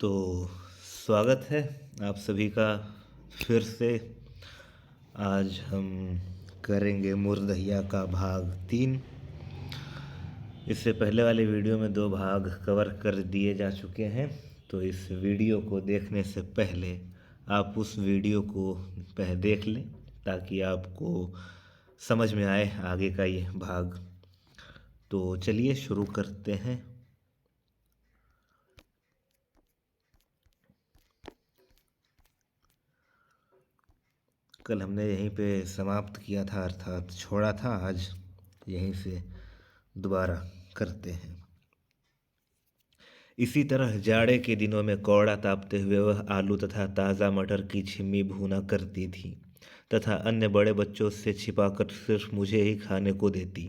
तो स्वागत है आप सभी का फिर से। आज हम करेंगे मुर्दहिया का भाग 3। इससे पहले वाले वीडियो में 2 भाग कवर कर दिए जा चुके हैं। तो इस वीडियो को देखने से पहले आप उस वीडियो को देख लें ताकि आपको समझ में आए आगे का ये भाग। तो चलिए शुरू करते हैं। कल हमने यहीं पे समाप्त किया था, अर्थात छोड़ा था। आज यहीं से दोबारा करते हैं। इसी तरह जाड़े के दिनों में कौड़ा तापते हुए वह आलू तथा ताज़ा मटर की छिम्मी भूना करती थी तथा अन्य बड़े बच्चों से छिपाकर सिर्फ मुझे ही खाने को देती।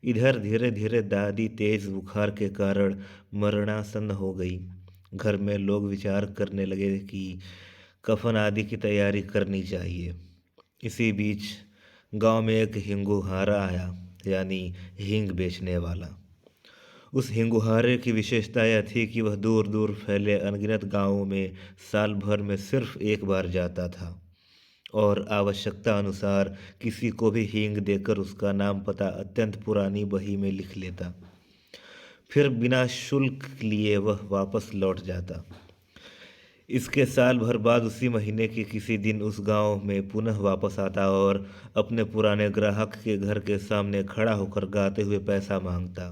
इधर धीरे धीरे दादी तेज बुखार के कारण मरणासन्न हो गई। घर में लोग विचार करने लगे कि कफन आदि की तैयारी करनी चाहिए। इसी बीच गांव में एक हिंगुहारा आया, यानी हींग बेचने वाला। उस हिंगुहारे की विशेषता यह थी कि वह दूर दूर फैले अनगिनत गांवों में साल भर में सिर्फ एक बार जाता था और आवश्यकता अनुसार किसी को भी हींग देकर उसका नाम पता अत्यंत पुरानी बही में लिख लेता। फिर बिना शुल्क लिए वह वापस लौट जाता। इसके साल भर बाद उसी महीने के किसी दिन उस गांव में पुनः वापस आता और अपने पुराने ग्राहक के घर के सामने खड़ा होकर गाते हुए पैसा मांगता।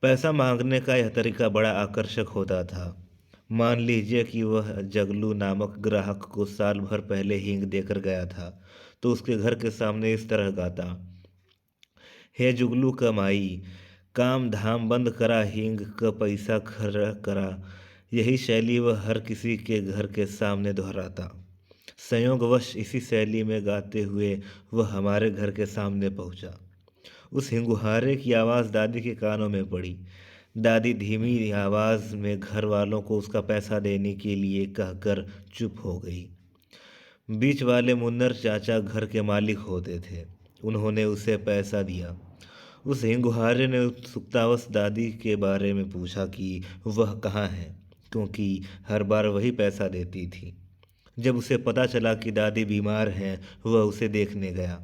पैसा मांगने का यह तरीका बड़ा आकर्षक होता था। मान लीजिए कि वह जगलू नामक ग्राहक को साल भर पहले हींग देकर गया था, तो उसके घर के सामने इस तरह गाता, हे जुगलू कमाई, काम धाम बंद करा, हींग का पैसा खरा करा। यही शैली वह हर किसी के घर के सामने दोहराता। संयोगवश इसी शैली में गाते हुए वह हमारे घर के सामने पहुंचा। उस हिंगुहारे की आवाज़ दादी के कानों में पड़ी। दादी धीमी आवाज़ में घर वालों को उसका पैसा देने के लिए कहकर चुप हो गई। बीच वाले मुन्नर चाचा घर के मालिक होते थे। उन्होंने उसे पैसा दिया। उस हिंगुहारे ने उत्सुकतावश दादी के बारे में पूछा कि वह कहाँ है, क्योंकि हर बार वही पैसा देती थी। जब उसे पता चला कि दादी बीमार हैं, वह उसे देखने गया।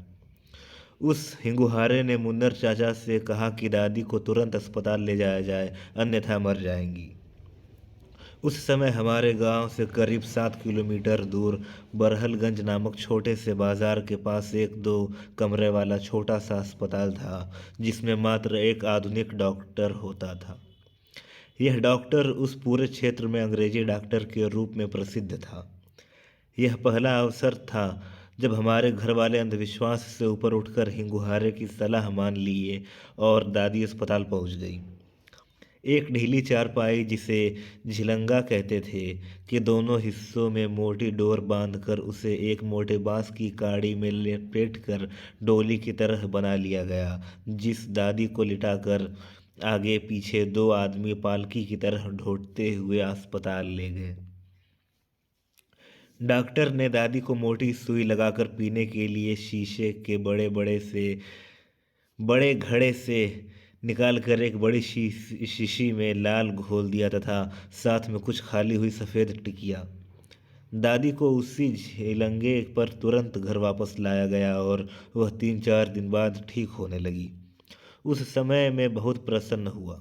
उस हिंगुहारे ने मुन्नर चाचा से कहा कि दादी को तुरंत अस्पताल ले जाया जाए, अन्यथा मर जाएंगी। उस समय हमारे गांव से करीब 7 किलोमीटर दूर बरहलगंज नामक छोटे से बाजार के पास एक 2 कमरे वाला छोटा सा अस्पताल था, जिसमें मात्र एक आधुनिक डॉक्टर होता था। यह डॉक्टर उस पूरे क्षेत्र में अंग्रेजी डॉक्टर के रूप में प्रसिद्ध था। यह पहला अवसर था जब हमारे घर वाले अंधविश्वास से ऊपर उठकर हिंगुहारे की सलाह मान लिए और दादी अस्पताल पहुंच गई। एक ढीली चारपाई, जिसे झिलंगा कहते थे, के दोनों हिस्सों में मोटी डोर बांधकर उसे एक मोटे बांस की काड़ी में लपेटकर डोली की तरह बना लिया गया, जिस दादी को लिटाकर आगे पीछे 2 आदमी पालकी की तरह ढोते हुए अस्पताल ले गए। डॉक्टर ने दादी को मोटी सुई लगाकर पीने के लिए शीशे के बड़े घड़े से निकालकर एक बड़ी शीशी में लाल घोल दिया तथा साथ में कुछ खाली हुई सफ़ेद टिकिया। दादी को उसी झेलंगे पर तुरंत घर वापस लाया गया और वह 3-4 दिन बाद ठीक होने लगी। उस समय मैं बहुत प्रसन्न हुआ।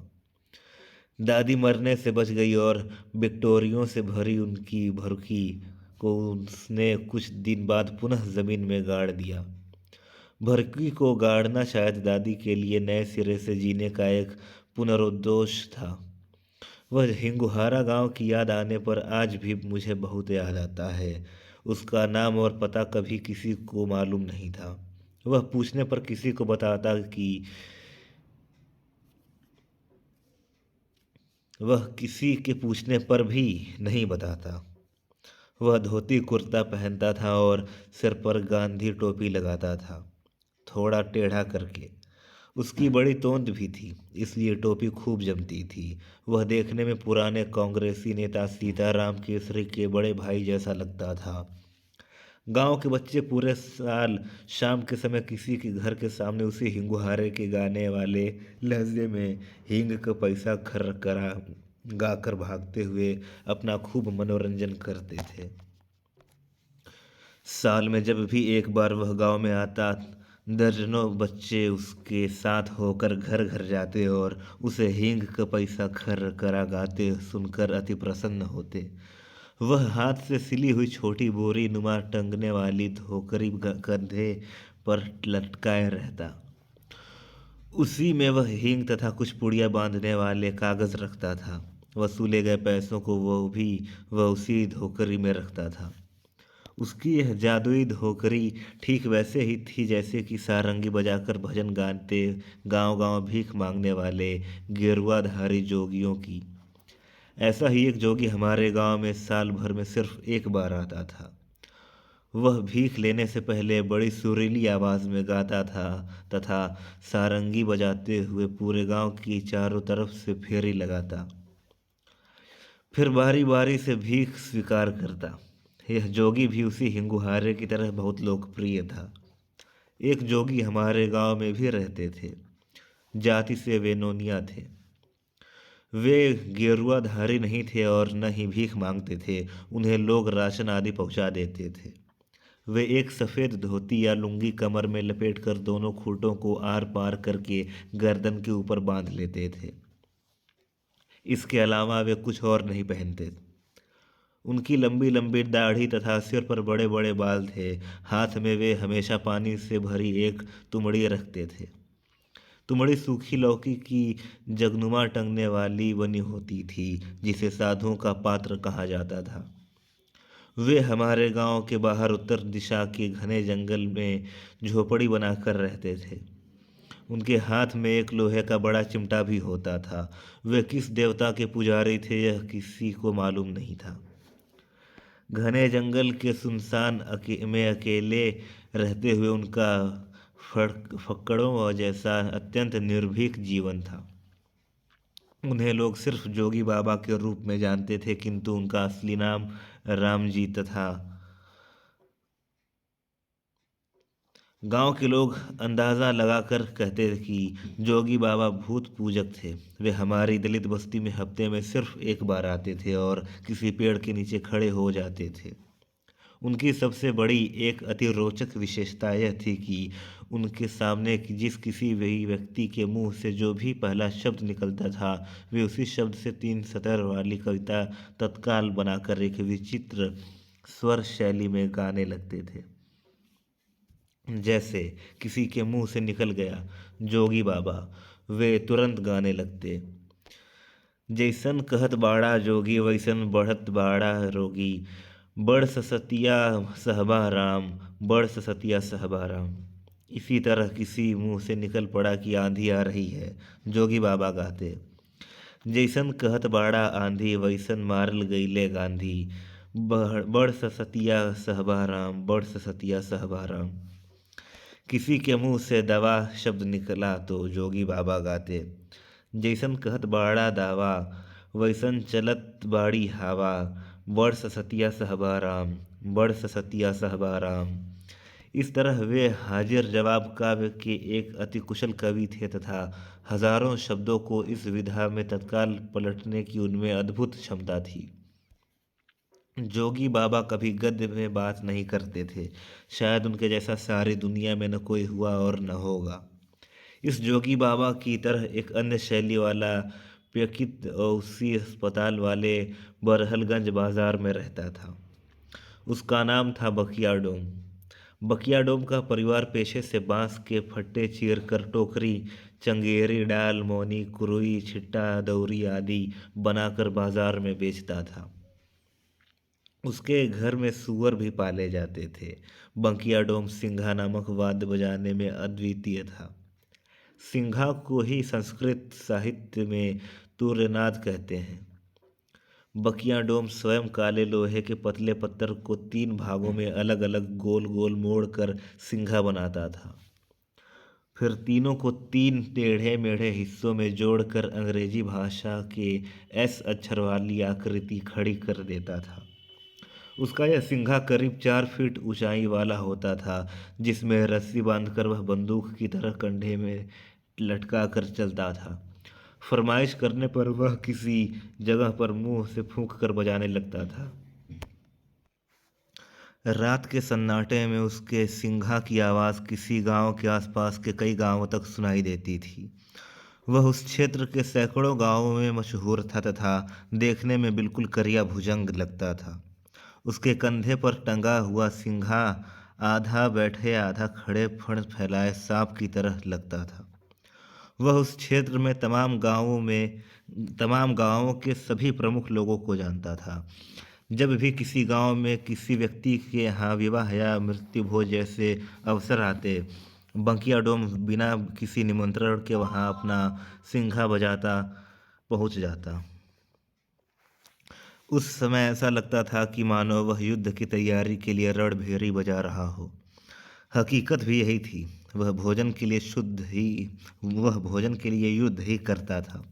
दादी मरने से बच गई और विक्टोरियों से भरी उनकी भरकी को उसने कुछ दिन बाद पुनः ज़मीन में गाड़ दिया। भरकी को गाड़ना शायद दादी के लिए नए सिरे से जीने का एक पुनरुद्देश था। वह हिंगुहारा गांव की याद आने पर आज भी मुझे बहुत याद आता है। उसका नाम और पता कभी किसी को मालूम नहीं था। वह पूछने पर किसी को बताता कि वह किसी के पूछने पर भी नहीं बताता। वह धोती कुर्ता पहनता था और सिर पर गांधी टोपी लगाता था, थोड़ा टेढ़ा करके। उसकी बड़ी तोंद भी थी, इसलिए टोपी खूब जमती थी। वह देखने में पुराने कांग्रेसी नेता सीताराम केसरी के बड़े भाई जैसा लगता था। गांव के बच्चे पूरे साल शाम के समय किसी के घर के सामने उसी हिंगुहारे के गाने वाले लहजे में हींग का पैसा खर करा गाकर भागते हुए अपना खूब मनोरंजन करते थे। साल में जब भी एक बार वह गांव में आता, दर्जनों बच्चे उसके साथ होकर घर घर जाते और उसे हींग का पैसा खर करा गाते सुनकर अति प्रसन्न होते। वह हाथ से सिली हुई छोटी बोरी नुमा टंगने वाली धोकरी कंधे पर लटकाए रहता। उसी में वह हींग तथा कुछ पुड़िया बांधने वाले कागज रखता था। वसूले गए पैसों को वह उसी धोकरी में रखता था। उसकी यह जादुई धोकरी ठीक वैसे ही थी जैसे कि सारंगी बजाकर भजन गाते गांव गांव भीख मांगने वाले गेरुआधारी जोगियों की। ऐसा ही एक जोगी हमारे गांव में साल भर में सिर्फ एक बार आता था। वह भीख लेने से पहले बड़ी सुरीली आवाज में गाता था तथा सारंगी बजाते हुए पूरे गांव की चारों तरफ से फेरी लगाता, फिर बारी बारी से भीख स्वीकार करता। यह जोगी भी उसी हिंगुहारे की तरह बहुत लोकप्रिय था। एक जोगी हमारे गांव में भी रहते थे। जाति से वे नोनिया थे। वे गेरुआधारी नहीं थे और न ही भीख मांगते थे। उन्हें लोग राशन आदि पहुंचा देते थे। वे एक सफ़ेद धोती या लुंगी कमर में लपेटकर दोनों खूंटों को आर पार करके गर्दन के ऊपर बांध लेते थे। इसके अलावा वे कुछ और नहीं पहनते। उनकी लंबी लंबी दाढ़ी तथा सिर पर बड़े बड़े बाल थे। हाथ में वे हमेशा पानी से भरी एक तुमड़ी रखते थे। तुमड़ी सूखी लौकी की जगनुमा टंगने वाली बनी होती थी, जिसे साधुओं का पात्र कहा जाता था। वे हमारे गांव के बाहर उत्तर दिशा के घने जंगल में झोपड़ी बनाकर रहते थे। उनके हाथ में एक लोहे का बड़ा चिमटा भी होता था। वे किस देवता के पुजारी थे यह किसी को मालूम नहीं था। घने जंगल के सुनसान में अकेले रहते हुए उनका फक्कड़ों जैसा अत्यंत निर्भीक जीवन था। उन्हें लोग सिर्फ जोगी बाबा के रूप में जानते थे, किंतु उनका असली नाम राम जी तथा गांव के लोग अंदाज़ा लगाकर कहते थे कि जोगी बाबा भूत पूजक थे। वे हमारी दलित बस्ती में हफ्ते में सिर्फ एक बार आते थे और किसी पेड़ के नीचे खड़े हो जाते थे। उनकी सबसे बड़ी एक अति रोचक विशेषता यह थी कि उनके सामने जिस किसी भी व्यक्ति के मुंह से जो भी पहला शब्द निकलता था, वे उसी शब्द से 3 सतर वाली कविता तत्काल बनाकर एक विचित्र स्वर शैली में गाने लगते थे। जैसे किसी के मुंह से निकल गया जोगी बाबा, वे तुरंत गाने लगते, जैसन कहत बाड़ा जोगी वैसन बढ़त बाड़ा रोगी, बड़ ससतिया सहबा राम, बड़ ससतिया सहबा राम। इसी तरह किसी मुंह से निकल पड़ा कि आंधी आ रही है, जोगी बाबा गाते, जैसन कहत बाड़ा आंधी वैसन मारल गईले गांधी, बड़ ससतिया सहबा राम, बड़ ससतिया सहबा राम। किसी के मुंह से दवा शब्द निकला तो जोगी बाबा गाते, जैसन कहत बाड़ा दावा वैसन चलत बाड़ी हवा, बड़ ससतिया सहबा राम, बड़ ससतिया सहबा राम। इस तरह वे हाजिर जवाब काव्य के एक अति कुशल कवि थे तथा हजारों शब्दों को इस विधा में तत्काल पलटने की उनमें अद्भुत क्षमता थी। जोगी बाबा कभी गद्य में बात नहीं करते थे। शायद उनके जैसा सारी दुनिया में न कोई हुआ और न होगा। इस जोगी बाबा की तरह एक अन्य शैली वाला व्यक्ति उसी अस्पताल वाले बरहलगंज बाजार में रहता था। उसका नाम था बकिया डोम। बकिया डोम का परिवार पेशे से बांस के फट्टे चीर कर टोकरी, चंगेरी, डाल, मौनी, कुरुई, छिट्टा, दौरी आदि बनाकर बाजार में बेचता था। उसके घर में सूअर भी पाले जाते थे। बंकिया डोम सिंघा नामक वाद्य बजाने में अद्वितीय था। सिंघा को ही संस्कृत साहित्य में तूर्यनाद कहते हैं। बकिया डोम स्वयं काले लोहे के पतले पत्थर को 3 भागों में अलग अलग गोल गोल मोड़ कर सिंघा बनाता था। फिर तीनों को 3 टेढ़े मेढ़े हिस्सों में जोड़कर अंग्रेजी भाषा के एस अक्षर वाली आकृति खड़ी कर देता था। उसका यह सिंघा करीब 4 फीट ऊंचाई वाला होता था, जिसमें रस्सी बांधकर वह बंदूक की तरह कंधे में लटका कर चलता था। फरमाइश करने पर वह किसी जगह पर मुंह से फूंक कर बजाने लगता था। रात के सन्नाटे में उसके सिंघा की आवाज़ किसी गांव के आसपास के कई गांवों तक सुनाई देती थी। वह उस क्षेत्र के सैकड़ों गांवों में मशहूर था तथा देखने में बिल्कुल करिया भुजंग लगता था। उसके कंधे पर टंगा हुआ सिंघा आधा बैठे आधा खड़े फण फैलाए सांप की तरह लगता था। वह उस क्षेत्र में तमाम गांवों के सभी प्रमुख लोगों को जानता था। जब भी किसी गांव में किसी व्यक्ति के यहाँ विवाह या मृत्यु भोज जैसे अवसर आते, बंकिया डोम बिना किसी निमंत्रण के वहाँ अपना सिंघा बजाता पहुँच जाता। उस समय ऐसा लगता था कि मानो वह युद्ध की तैयारी के लिए रणभेरी बजा रहा हो। हकीकत भी यही थी। वह भोजन के लिए युद्ध ही करता था।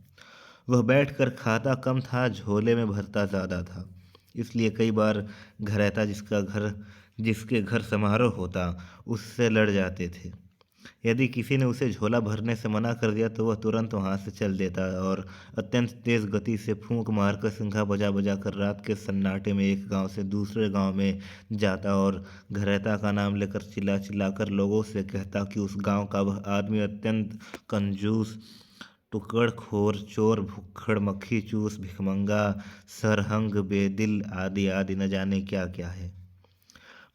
वह बैठकर खाता कम था, झोले में भरता ज़्यादा था। इसलिए कई बार घरैता जिसके घर समारोह होता, उससे लड़ जाते थे। यदि किसी ने उसे झोला भरने से मना कर दिया तो वह तुरंत वहाँ से चल देता और अत्यंत तेज गति से फूंक मारकर सिंघा बजा बजा कर रात के सन्नाटे में एक गांव से दूसरे गांव में जाता और घरैता का नाम लेकर चिल्ला चिल्ला कर लोगों से कहता कि उस गांव का वह आदमी अत्यंत कंजूस, टुकड़खोर, चोर, भुक्खड़, मक्खी चूस, भिखमंगा, सरहंग, बेदिल आदि आदि न जाने क्या क्या है।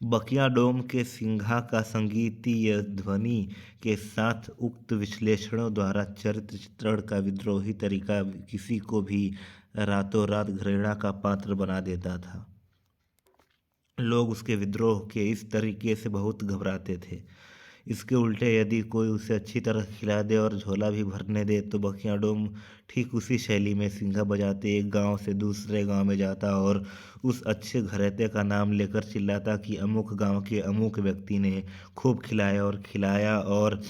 बकिया डोम के सिंघा का संगीतीय ध्वनि के साथ उक्त विश्लेषणों द्वारा चरित्र चित्रण का विद्रोही तरीका किसी को भी रातों रात घृणा का पात्र बना देता था। लोग उसके विद्रोह के इस तरीके से बहुत घबराते थे। इसके उल्टे यदि कोई उसे अच्छी तरह खिला दे और झोला भी भरने दे तो बखिया डोम ठीक उसी शैली में सिंघा बजाते एक गांव से दूसरे गांव में जाता और उस अच्छे घरैते का नाम लेकर चिल्लाता कि अमुक गांव के अमुक व्यक्ति ने खूब खिलाया और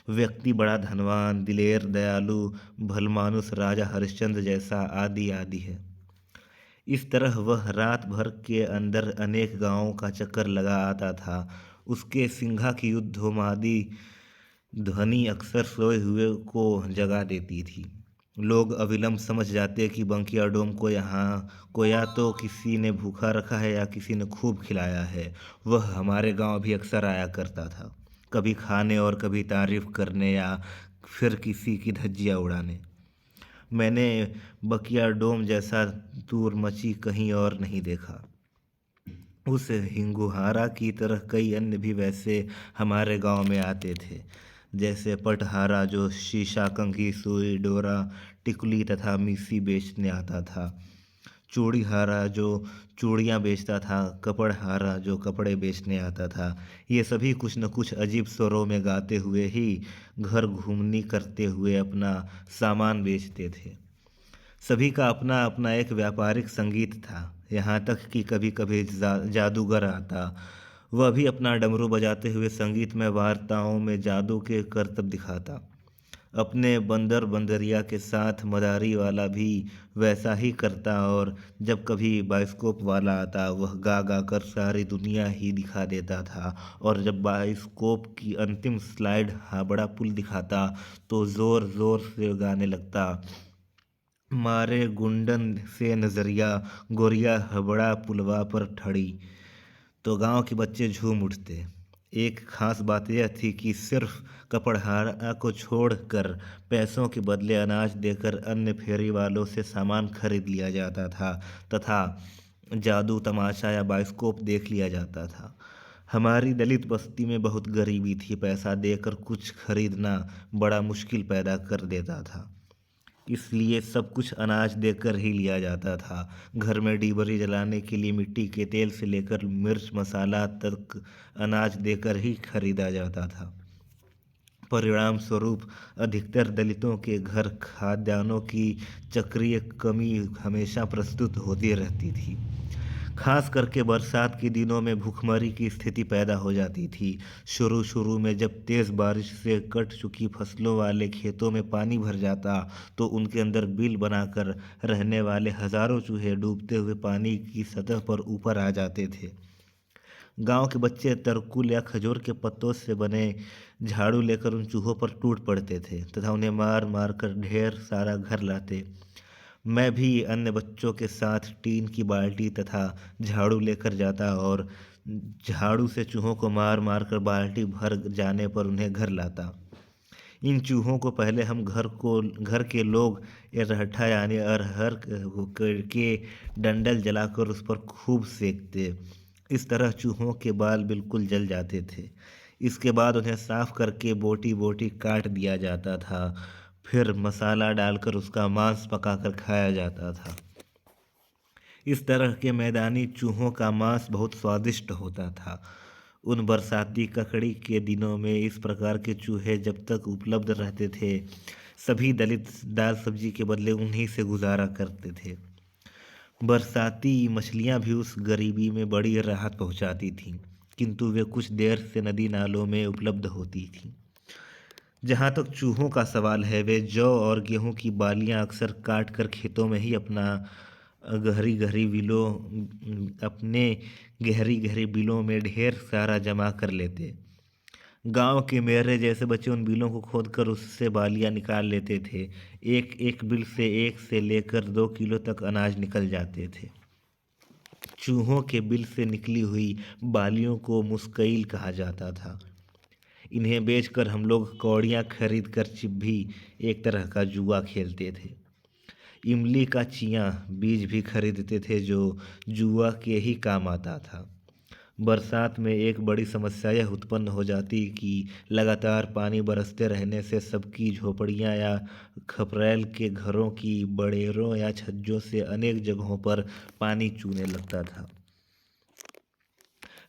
व्यक्ति बड़ा धनवान, दिलेर, दयालु, भलमानुस, राजा हरिश्चंद्र जैसा आदि आदि है। इस तरह वह रात भर के अंदर अनेक गांवों का चक्कर लगा आता था। उसके सिंघा की युद्धोन्मादी ध्वनि अक्सर सोए हुए को जगा देती थी। लोग अविलंब समझ जाते कि बंकिया डोम को या तो किसी ने भूखा रखा है या किसी ने खूब खिलाया है। वह हमारे गांव भी अक्सर आया करता था, कभी खाने और कभी तारीफ करने या फिर किसी की धज्जियाँ उड़ाने। मैंने बकिया डोम जैसा दूरमची कहीं और नहीं देखा। उस हिंगुहारा की तरह कई अन्य भी वैसे हमारे गांव में आते थे, जैसे पटहारा जो शीशा, कंघी, सुई, डोरा, टिकुली तथा मिसी बेचने आता था, चूड़ीहारा जो चूड़ियाँ बेचता था, कपड़हारा जो कपड़े बेचने आता था। ये सभी कुछ न कुछ अजीब स्वरों में गाते हुए ही घर घूमनी करते हुए अपना सामान बेचते थे। सभी का अपना अपना एक व्यापारिक संगीत था। यहाँ तक कि कभी कभी जादूगर आता, वह भी अपना डमरू बजाते हुए संगीत में वार्ताओं में जादू के करतब दिखाता। अपने बंदर बंदरिया के साथ मदारी वाला भी वैसा ही करता और जब कभी बाइस्कोप वाला आता वह गा गा कर सारी दुनिया ही दिखा देता था और जब बाइस्कोप की अंतिम स्लाइड हावड़ा पुल दिखाता तो ज़ोर ज़ोर से गाने लगता, मारे गुंडन से नजरिया, गोरिया हबड़ा पुलवा पर ठड़ी। तो गांव के बच्चे झूम उठते। एक खास बात यह थी कि सिर्फ कपड़हारा को छोड़कर पैसों के बदले अनाज देकर अन्य फेरी वालों से सामान खरीद लिया जाता था तथा जादू, तमाशा या बाइस्कोप देख लिया जाता था। हमारी दलित बस्ती में बहुत गरीबी थी। पैसा देकर कुछ खरीदना बड़ा मुश्किल पैदा कर देता था, इसलिए सब कुछ अनाज देकर ही लिया जाता था। घर में डीबरी जलाने के लिए मिट्टी के तेल से लेकर मिर्च मसाला तक अनाज देकर ही खरीदा जाता था। परिणाम स्वरूप अधिकतर दलितों के घर खाद्यान्नों की चक्रीय कमी हमेशा प्रस्तुत होती रहती थी। खास करके बरसात के दिनों में भूखमरी की स्थिति पैदा हो जाती थी। शुरू शुरू में जब तेज़ बारिश से कट चुकी फसलों वाले खेतों में पानी भर जाता तो उनके अंदर बिल बनाकर रहने वाले हजारों चूहे डूबते हुए पानी की सतह पर ऊपर आ जाते थे। गांव के बच्चे तरकुल या खजूर के पत्तों से बने झाड़ू लेकर उन चूहों पर टूट पड़ते थे तथा उन्हें मार मार कर ढेर सारा घर लाते। मैं भी अन्य बच्चों के साथ टीन की बाल्टी तथा झाड़ू लेकर जाता और झाड़ू से चूहों को मार मार कर बाल्टी भर जाने पर उन्हें घर लाता। इन चूहों को पहले हम घर के लोग रहठा यानी अरहर के डंडल जलाकर उस पर खूब सेकते। इस तरह चूहों के बाल बिल्कुल जल जाते थे। इसके बाद उन्हें साफ करके बोटी बोटी काट दिया जाता था। फिर मसाला डालकर उसका मांस पकाकर खाया जाता था। इस तरह के मैदानी चूहों का मांस बहुत स्वादिष्ट होता था। उन बरसाती ककड़ी के दिनों में इस प्रकार के चूहे जब तक उपलब्ध रहते थे, सभी दलित दाल सब्जी के बदले उन्हीं से गुजारा करते थे। बरसाती मछलियां भी उस गरीबी में बड़ी राहत पहुंचाती थीं, किंतु वे कुछ देर से नदी नालों में उपलब्ध होती थीं। जहाँ तक चूहों का सवाल है, वे जौ और गेहूं की बालियां अक्सर काट कर खेतों में ही गहरी गहरी बिलों अपने गहरी गहरी बिलों में ढेर सारा जमा कर लेते। गांव के मेरे जैसे बच्चे उन बिलों को खोदकर उससे बालियां निकाल लेते थे। एक एक बिल से 1 से लेकर 2 किलो तक अनाज निकल जाते थे। चूहों के बिल से निकली हुई बालियों को मुस्कैल कहा जाता था। इन्हें बेचकर हम लोग कौड़ियाँ खरीद कर चिप्भी, एक तरह का जुआ खेलते थे। इमली का चियाँ बीज भी खरीदते थे जो जुआ के ही काम आता था। बरसात में एक बड़ी समस्या यह उत्पन्न हो जाती कि लगातार पानी बरसते रहने से सबकी झोपड़ियाँ या खपरैल के घरों की बड़ेरों या छज्जों से अनेक जगहों पर पानी चूने लगता था।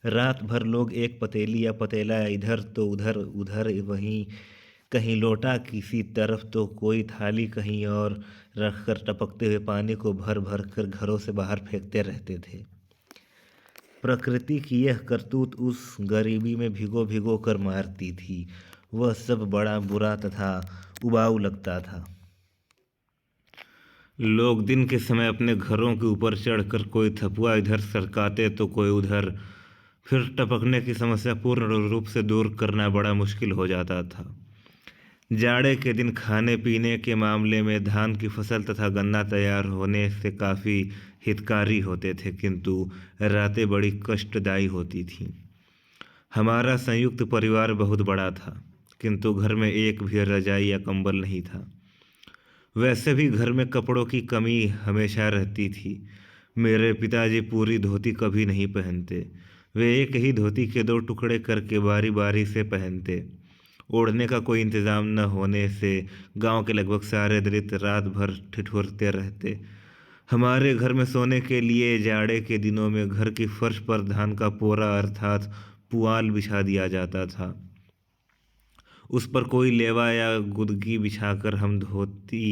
रात भर लोग एक पतेली या पतेला इधर तो उधर उधर वहीं कहीं लोटा किसी तरफ तो कोई थाली कहीं और रखकर टपकते हुए पानी को भर भर कर घरों से बाहर फेंकते रहते थे। प्रकृति की यह करतूत उस गरीबी में भिगो भिगो कर मारती थी। वह सब बड़ा बुरा तथा उबाऊ लगता था। लोग दिन के समय अपने घरों के ऊपर चढ़कर कोई थपुआ इधर सरकाते तो कोई उधर। फिर टपकने की समस्या पूर्ण रूप से दूर करना बड़ा मुश्किल हो जाता था। जाड़े के दिन खाने पीने के मामले में धान की फसल तथा गन्ना तैयार होने से काफ़ी हितकारी होते थे, किंतु रातें बड़ी कष्टदायी होती थीं। हमारा संयुक्त परिवार बहुत बड़ा था, किंतु घर में एक भी रजाई या कंबल नहीं था। वैसे भी घर में कपड़ों की कमी हमेशा रहती थी। मेरे पिताजी पूरी धोती कभी नहीं पहनते। वे एक ही धोती के 2 टुकड़े करके बारी बारी से पहनते। ओढ़ने का कोई इंतज़ाम न होने से गांव के लगभग सारे दलित रात भर ठिठुरते रहते। हमारे घर में सोने के लिए जाड़े के दिनों में घर की फर्श पर धान का पोरा अर्थात पुआल बिछा दिया जाता था। उस पर कोई लेवा या गुदगी बिछाकर हम धोती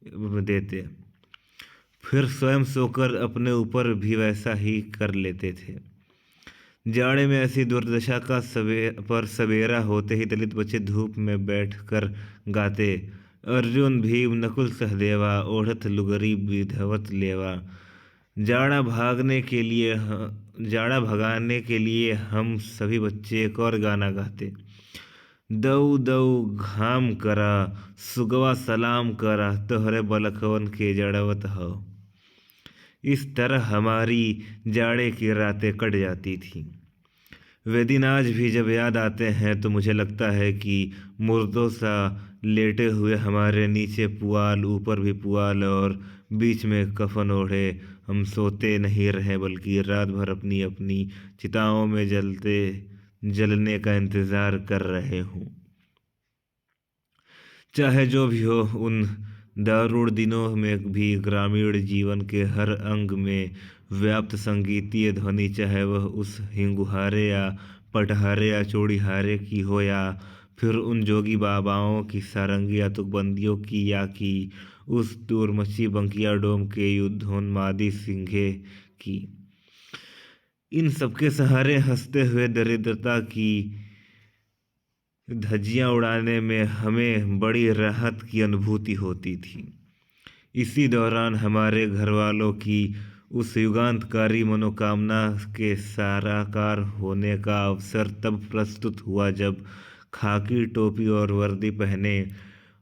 देते, फिर स्वयं सोकर अपने ऊपर भी वैसा ही कर लेते थे। जाड़े में ऐसी दुर्दशा का सवेरा होते ही दलित बच्चे धूप में बैठकर गाते, अर्जुन भीम नकुल सहदेवा ओढ़त लुगरी विधवत लेवा। जाड़ा भगाने के लिए हम सभी बच्चे एक और गाना गाते, दऊ दऊ घाम करा सुगवा सलाम करा तोहरे बलखवन के जड़वत हो। इस तरह हमारी जाड़े की रातें कट जाती थीं। वे दिन आज भी जब याद आते हैं तो मुझे लगता है कि मुर्दों सा लेटे हुए हमारे नीचे पुआल, ऊपर भी पुआल और बीच में कफन ओढ़े हम सोते नहीं रहे, बल्कि रात भर अपनी अपनी चिताओं में जलने का इंतज़ार कर रहे हों। चाहे जो भी हो, उन दारुण दिनों में भी ग्रामीण जीवन के हर अंग में व्याप्त संगीतीय ध्वनि, चाहे वह उस हिंगुहारे या पटहारे या चौड़ीहारे की हो या फिर उन जोगी बाबाओं की सारंगी या तुकबंदियों की या कि उस दूरमच्छी बंकिया डोम के युद्धोन्मादी सिंघे की, इन सबके सहारे हंसते हुए दरिद्रता की धज्जियां उड़ाने में हमें बड़ी राहत की अनुभूति होती थी। इसी दौरान हमारे घर वालों की उस युगांतकारी मनोकामना के साकार होने का अवसर तब प्रस्तुत हुआ जब खाकी टोपी और वर्दी पहने,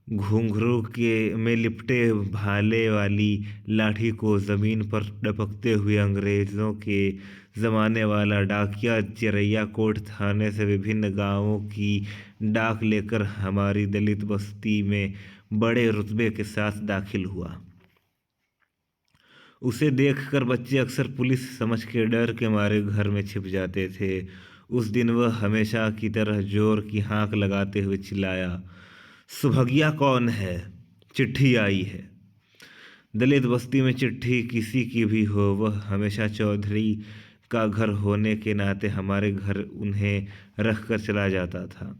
घुंघरू के में लिपटे भाले वाली लाठी को जमीन पर डपकते हुए अंग्रेजों के जमाने वाला डाकिया चिरैया कोट थाने से विभिन्न गांवों की डाक लेकर हमारी दलित बस्ती में बड़े रुतबे के साथ दाखिल हुआ। उसे देखकर बच्चे अक्सर पुलिस समझ के डर के मारे घर में छिप जाते थे। उस दिन वह हमेशा की तरह जोर की हाँक लगाते हुए चिल्लाया, सुभगिया कौन है? चिट्ठी आई है। दलित बस्ती में चिट्ठी किसी की भी हो, वह हमेशा चौधरी का घर होने के नाते हमारे घर उन्हें रख कर चला जाता था।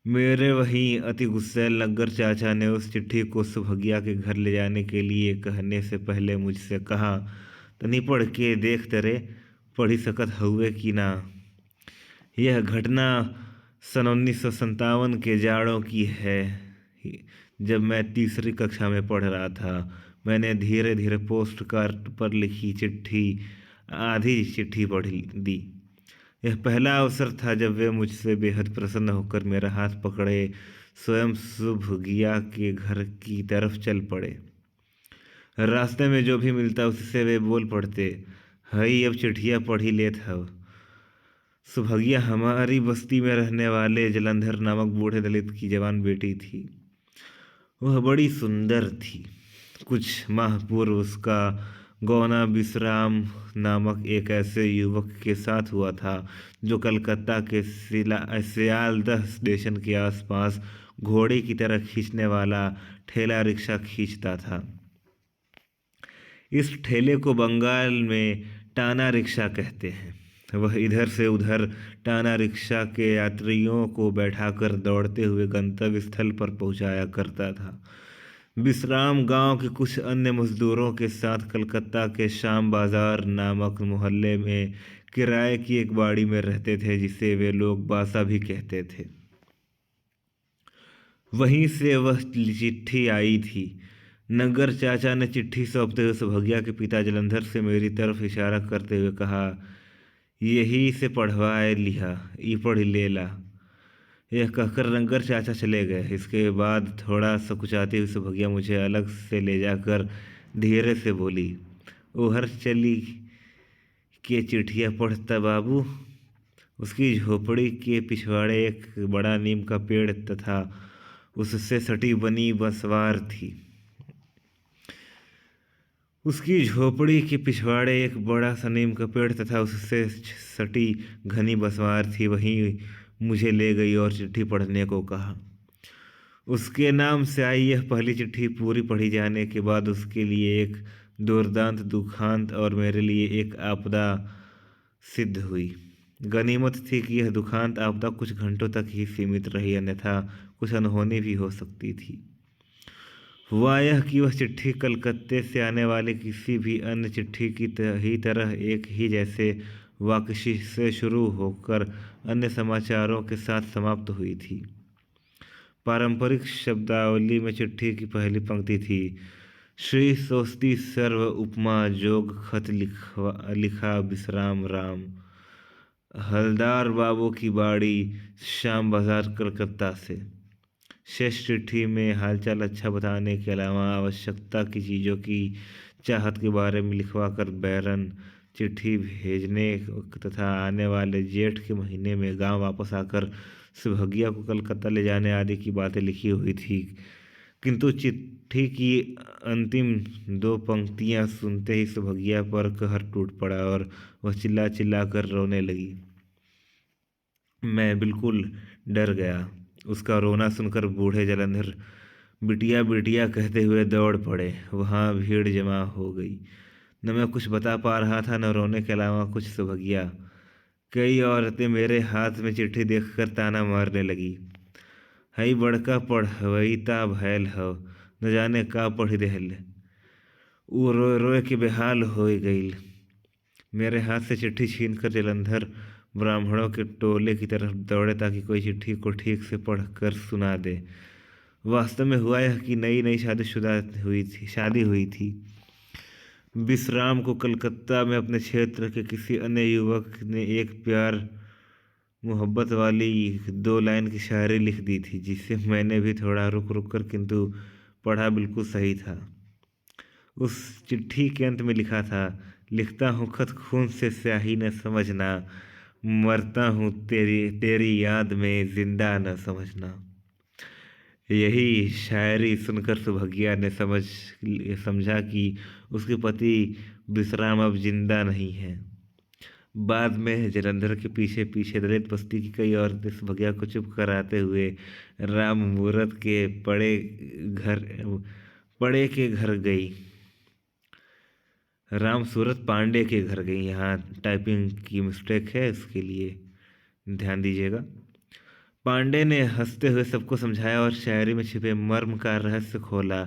मेरे वहीं अति गुस्सैल नग्गर चाचा ने उस चिट्ठी को सुभगिया के घर ले जाने के लिए कहने से पहले मुझसे कहा, तनी पढ़ के देख तरे पढ़ी सकत हउए कि ना। यह घटना सन 1957 के जाड़ों की है। जब मैं तीसरी कक्षा में पढ़ रहा था, मैंने धीरे धीरे पोस्ट कार्ड पर लिखी चिट्ठी आधी चिट्ठी पढ़ दी। यह पहला अवसर था जब वे मुझसे बेहद प्रसन्न होकर मेरा हाथ पकड़े स्वयं सुभगिया के घर की तरफ चल पड़े। रास्ते में जो भी मिलता उससे वे बोल पड़ते, हई अब चिट्ठिया पढ़ी लेत हव। सुभगिया हमारी बस्ती में रहने वाले जलंधर नामक बूढ़े दलित की जवान बेटी थी। वह बड़ी सुंदर थी। कुछ माह पूर्व उसका गौना विश्राम नामक एक ऐसे युवक के साथ हुआ था जो कलकत्ता के सियालदह स्टेशन के आसपास घोड़े की तरह खींचने वाला ठेला रिक्शा खींचता था। इस ठेले को बंगाल में टाना रिक्शा कहते हैं। वह इधर से उधर टाना रिक्शा के यात्रियों को बैठाकर दौड़ते हुए गंतव्य स्थल पर पहुंचाया करता था। विश्राम गांव के कुछ अन्य मजदूरों के साथ कलकत्ता के शाम बाजार नामक मोहल्ले में किराए की एक बाड़ी में रहते थे, जिसे वे लोग बासा भी कहते थे। वहीं से वह चिट्ठी आई थी। नगर चाचा ने चिट्ठी सौंपते हुए सुभगिया के पिता जलंधर से मेरी तरफ इशारा करते हुए कहा, यही से पढ़वाए लिहा, ई पढ़ लेला। यह कहकर नंगर चाचा चले गए। इसके बाद थोड़ा सकुचाती हुई सुभगिया मुझे अलग से ले जाकर धीरे से बोली, ओहर चली के चिट्ठिया पढ़ता बाबू। उसकी झोपड़ी के पिछवाड़े एक बड़ा नीम का पेड़ तथा उससे सटी बनी बसवार थी। उसकी झोपड़ी के पिछवाड़े एक बड़ा सा नीम का पेड़ तथा उससे सटी घनी बसवार थी। वहीं मुझे ले गई और चिट्ठी पढ़ने को कहा। उसके नाम से आई यह पहली चिट्ठी पूरी पढ़ी जाने के बाद उसके लिए एक दुर्दांत दुखांत और मेरे लिए एक आपदा सिद्ध हुई। गनीमत थी कि यह दुखांत आपदा कुछ घंटों तक ही सीमित रही, अन्यथा कुछ अनहोनी भी हो सकती थी। हुआ यह कि वह चिट्ठी कलकत्ते से आने वाले किसी भी अन्य चिट्ठी की ही तरह एक ही जैसे वाक्य से शुरू होकर अन्य समाचारों के साथ समाप्त हुई थी। पारंपरिक शब्दावली में चिट्ठी की पहली पंक्ति थी, श्री सोस्ती सर्व उपमा जोग खत लिखा विश्राम राम, हलदार बाबू की बाड़ी, शाम बाजार कलकत्ता से। शेष चिट्ठी में हालचाल अच्छा बताने के अलावा आवश्यकता की चीज़ों की चाहत के बारे में लिखवा कर बैरन चिट्ठी भेजने तथा आने वाले जेठ के महीने में गांव वापस आकर सुभगिया को कलकत्ता ले जाने आदि की बातें लिखी हुई थी। किंतु चिट्ठी की अंतिम दो पंक्तियां सुनते ही सुभगिया पर कहर टूट पड़ा और वह चिल्ला चिल्ला कर रोने लगी। मैं बिल्कुल डर गया। उसका रोना सुनकर बूढ़े जलंधर बिटिया बिटिया कहते हुए दौड़ पड़े। वहाँ भीड़ जमा हो गई। न मैं कुछ बता पा रहा था, न रोने के अलावा कुछ। सुभगिया कई औरतें मेरे हाथ में चिट्ठी देखकर ताना मारने लगी, हई बड़का पढ़वईता भैल हव, न जाने का पढ़ी देहल। वो रोए रोए के बेहाल हो गई। मेरे हाथ से चिट्ठी छीनकर जलंधर ब्राह्मणों के टोले की तरफ दौड़े ताकि कोई चिट्ठी को ठीक से पढ़कर सुना दे। वास्तव में हुआ यह कि नई नई शादी हुई थी। विश्राम को कलकत्ता में अपने क्षेत्र के किसी अन्य युवक ने एक प्यार मोहब्बत वाली 2 लाइन की शायरी लिख दी थी, जिसे मैंने भी थोड़ा रुक रुक कर किंतु पढ़ा बिल्कुल सही था। उस चिट्ठी के अंत में लिखा था, लिखता हूँ खत खून से स्याही न समझना, मरता हूँ तेरी तेरी याद में जिंदा न समझना। यही शायरी सुनकर सुभज्ञा ने समझा कि उसके पति विश्राम अब जिंदा नहीं है। बाद में जलंधर के पीछे पीछे दलित बस्ती की कई औरतें सुभज्ञा को चुप कराते हुए राम मूरत के पड़े के घर गई। राम सूरत पांडे के घर गई। यहाँ टाइपिंग की मिस्टेक है, इसके लिए ध्यान दीजिएगा। पांडे ने हंसते हुए सबको समझाया और शायरी में छिपे मर्म का रहस्य खोला।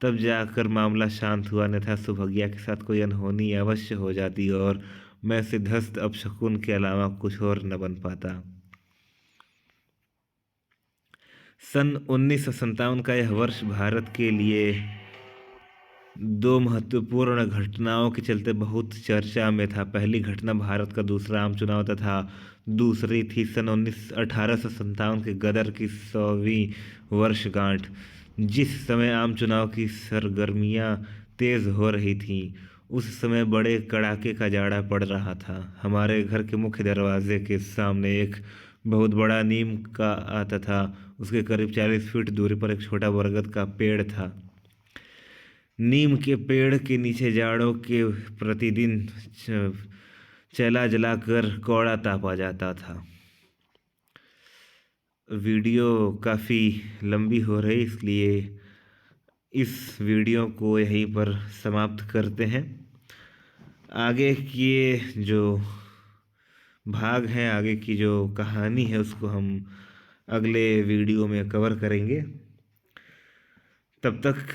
तब जाकर मामला शांत हुआ, अन्यथा सुभज्ञा के साथ कोई अनहोनी अवश्य हो जाती और मैं सिद्धस्त अपशकुन के अलावा कुछ और न बन पाता। सन 1957 का यह वर्ष भारत के लिए 2 महत्वपूर्ण घटनाओं के चलते बहुत चर्चा में था। पहली घटना भारत का दूसरा आम चुनाव तथा दूसरी थी सन 1857 के गदर की 100वीं वर्षगांठ। जिस समय आम चुनाव की सरगर्मियां तेज हो रही थीं, उस समय बड़े कड़ाके का जाड़ा पड़ रहा था। हमारे घर के मुख्य दरवाजे के सामने एक बहुत बड़ा नीम का तथा उसके करीब 40 फीट दूरी पर एक छोटा बरगद का पेड़ था। नीम के पेड़ के नीचे जाड़ों के प्रतिदिन चला जलाकर कौड़ा तापा जाता था। वीडियो काफ़ी लंबी हो रही, इसलिए इस वीडियो को यहीं पर समाप्त करते हैं। आगे की जो भाग हैं, आगे की जो कहानी है, उसको हम अगले वीडियो में कवर करेंगे। तब तक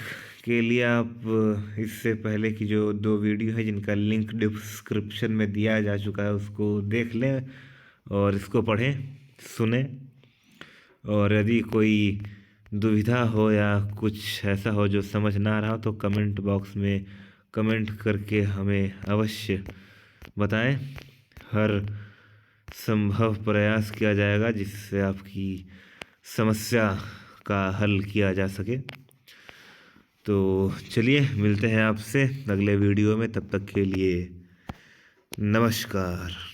के लिए आप इससे पहले की जो 2 वीडियो है जिनका लिंक डिस्क्रिप्शन में दिया जा चुका है, उसको देख लें और इसको पढ़ें, सुने। और यदि कोई दुविधा हो या कुछ ऐसा हो जो समझ ना आ रहा हो तो कमेंट बॉक्स में कमेंट करके हमें अवश्य बताएं। हर संभव प्रयास किया जाएगा जिससे आपकी समस्या का हल किया जा सके। तो चलिए मिलते हैं आपसे अगले वीडियो में, तब तक के लिए नमस्कार।